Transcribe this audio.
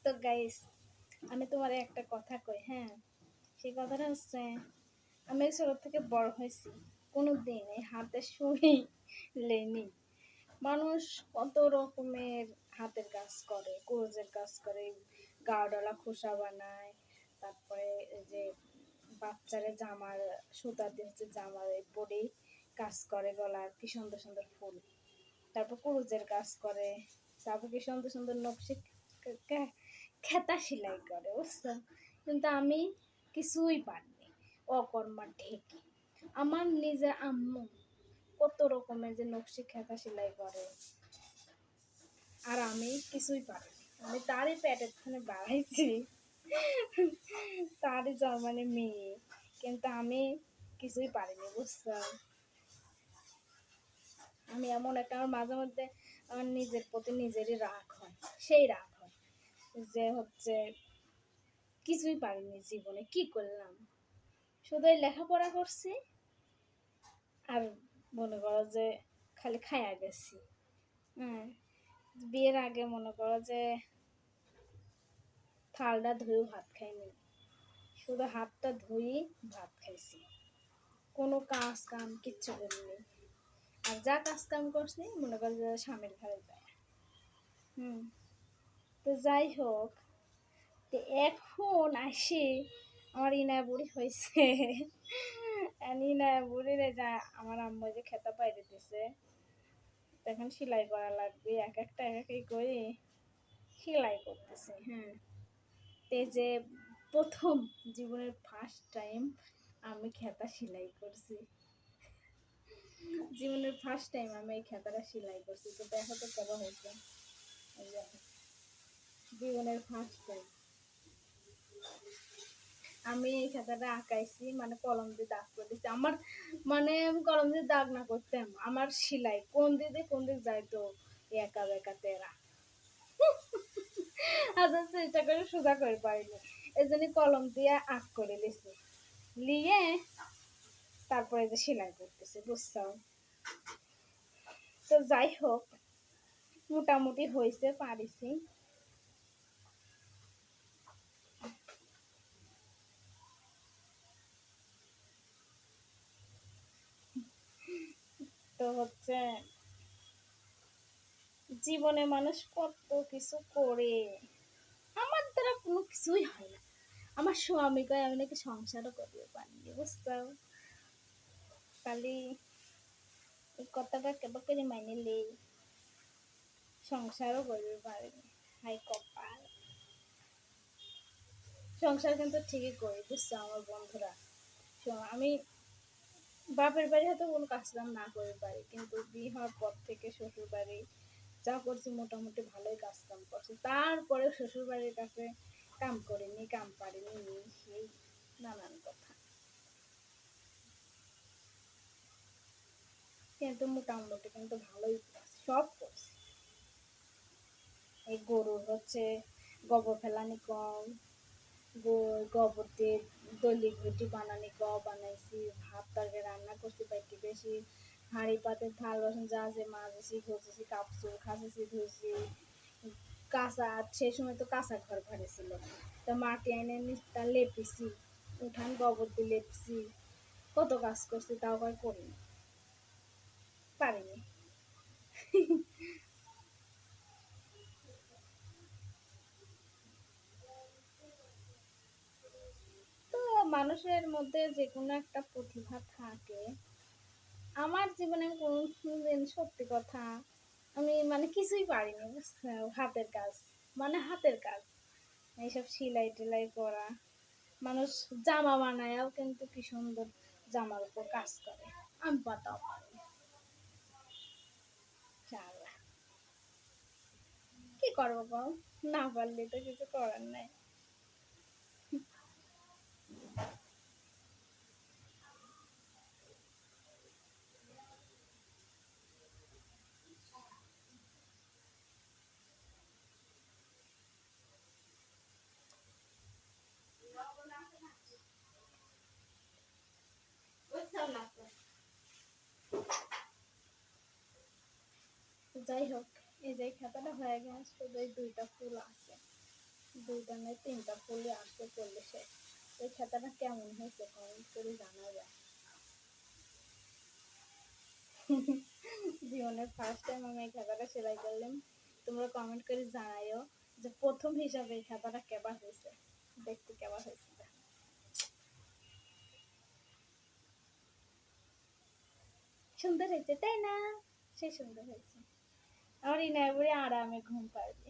তো গাইস, আমি তোমার একটা কথা কই, হ্যাঁ। সেই কথাটা হচ্ছে, আমি ছোট থেকে বড় হয়েছি, কোনো দিন এই হাতে সুই লেনি। মানুষ কত রকমের হাতের কাজ করে, কুরুজের কাজ করে, গাডলা খোসা বানায়, তারপরে এই যে বাচ্চারে জামার সুতা দিয়ে হচ্ছে জামার বডি কাজ করে, গলার কি সুন্দর সুন্দর ফুল, তারপর কুরুজের কাজ করে, তারপর কি সুন্দর সুন্দর নকশি খেতা সেলাই করে, বুঝছো। কিন্তু আমি কিছুই পারিনি, অকর্মার ঢেকে। আমার নিজে আম্মু কত রকমের যে নকশি খেতা সেলাই করে, আর আমি কিছুই পারিনি। আমি তারই পেটের খানে বাড়াইছি, তারই জন্মানে মেয়ে, কিন্তু আমি কিছুই পারিনি, বুঝছো। আমি এমন একটা, আমার মাঝে মধ্যে আমার নিজের প্রতি নিজেরই রাগ হয়, সেই রাগ হয় যে হচ্ছে কিছুই পারিনি জীবনে, কি করলাম। শুধু এই লেখাপড়া করছি, আর মনে করো যে খালি খাইয়া গেছি। হ্যাঁ, বিয়ের আগে মনে করো যে থালটা ধুয়েও ভাত খাইনি, শুধু হাতটা ধুই ভাত খাইছি, কোনো কাজ কাম কিচ্ছু করিনি। আর যা কাজ কাম করছি মনে করো যে স্বামীর ঘরে যায়। হুম। তো যাই হোক, তো এখন আসি, আমার ইনায়া বুড়ি হয়েছে। ইনায়া বুড়িরে যা আমার আম্মু যে খেতা পাইরে দিছে, এখন সেলাই করা লাগবে, এক একটা এক একই করে সেলাই করতেছে। হ্যাঁ, তে যে প্রথম জীবনের ফার্স্ট টাইম আমি খেতা সেলাই করছি, জীবনের ফার্স্ট টাইম আমি এই খেতাটা সেলাই করছি। তো দেখো তো কেমন হয়েছে, জীবনের ফার্স্ট টাইম আমি এই খাতাটা আঁকাইছি, মানে কলম দিয়ে দাগ করে দিচ্ছি। আমার মানে আমি কলম দিয়ে দাগ না করতাম, আমার সেলাই কোন দিকে কোন দিক যাইতো, একা বেকা তেরা। আচ্ছা, চেষ্টা করে সোজা করে পারিনি, এই জন্য কলম দিয়ে আঁক করে লিছি, লিয়ে তারপরে যে সেলাই করতেছে, বুঝছো। তো যাই হোক, মোটামুটি হয়েছে, পারিছি। তো হচ্ছে জীবনে মানুষ কত কিছু করে, আমার দ্বারা কোনো কিছুই হয় না। আমার স্বামী কয় আমি নাকি সংসারও করতে পারিনি, বুঝছো। খালি এই কথাটা কেবল করে মাইনে নেই, সংসারও করতে পারিনি। হাই কপাল। সংসার কিন্তু ঠিকই করি, বুঝছো আমার বন্ধুরা। আমি বাপের বাড়ি হয়তো কোনো কাজ কাম না করে পারি, কিন্তু বিয়ে হওয়ার পর থেকে শ্বশুর বাড়ি যা করছি মোটামুটি ভালোই কাজ কাম করছি। তারপরে শ্বশুর বাড়ির কাছে কাম করিনি, কাম পারিনি, সেই নানান কথা, কিন্তু মোটামুটি কিন্তু ভালোই সব করছি। এই গরুর হচ্ছে গোবর ফেলানি কম, গোবর দিয়ে দলি ঘুটি বানানি কম বানাইছি, ভাত তরকারি রান্না করতে পারছি বেশি, হাঁড়ি পাতে থাল বাসন যা আছে মাজেছি, ঘষেছি, কাপড় খাসেছি, ধুয়েছি, কাঁচা, সেই সময় তো কাঁচা ঘর ঘরে ছিল, তো মাটি এনে নিচটা লেপেছি, উঠান গোবর দিয়ে লেপছি, কত কাজ করছি, তাও আর করিনি, পারিনি। তো মানুষের মধ্যে যে কোনো একটা প্রতিভা থাকে। আমার জীবনে কোনোদিন সত্যি কথা আমি মানে কিছুই পারিনি, বুঝছো। হাতের কাজ, মানে হাতের কাজ, এইসব সেলাই টেলাই করা, মানুষ জামা বানায়ও কিন্তু কি সুন্দর জামার উপর কাজ করে, আমি পাতাও পারি না। চালা, কি করবো কও, না পারলে তো কিছু করার নাই। যাই হোক, এই যে খাতাটা হয়ে গেছে, শুধু এই দুইটা ফুল আছে, দুইটা নয় তিনটা ফুলই আসতে করলে শেষ। এই খাতাটা কেমন হয়েছে কমেন্ট করে জানাবে। জীবনের ফার্স্ট টাইম আমি এই খাতাটা সেলাই করলাম। তোমরা কমেন্ট করে জানাইও যে প্রথম হিসাবে এই খাতাটা কেমন হয়েছে, দেখতে কেমন হয়েছে। সুন্দর হয়েছে তাই না? সেই সুন্দর হয়েছে। আমার ইনায় পরে আরামে ঘুম পাড়বে।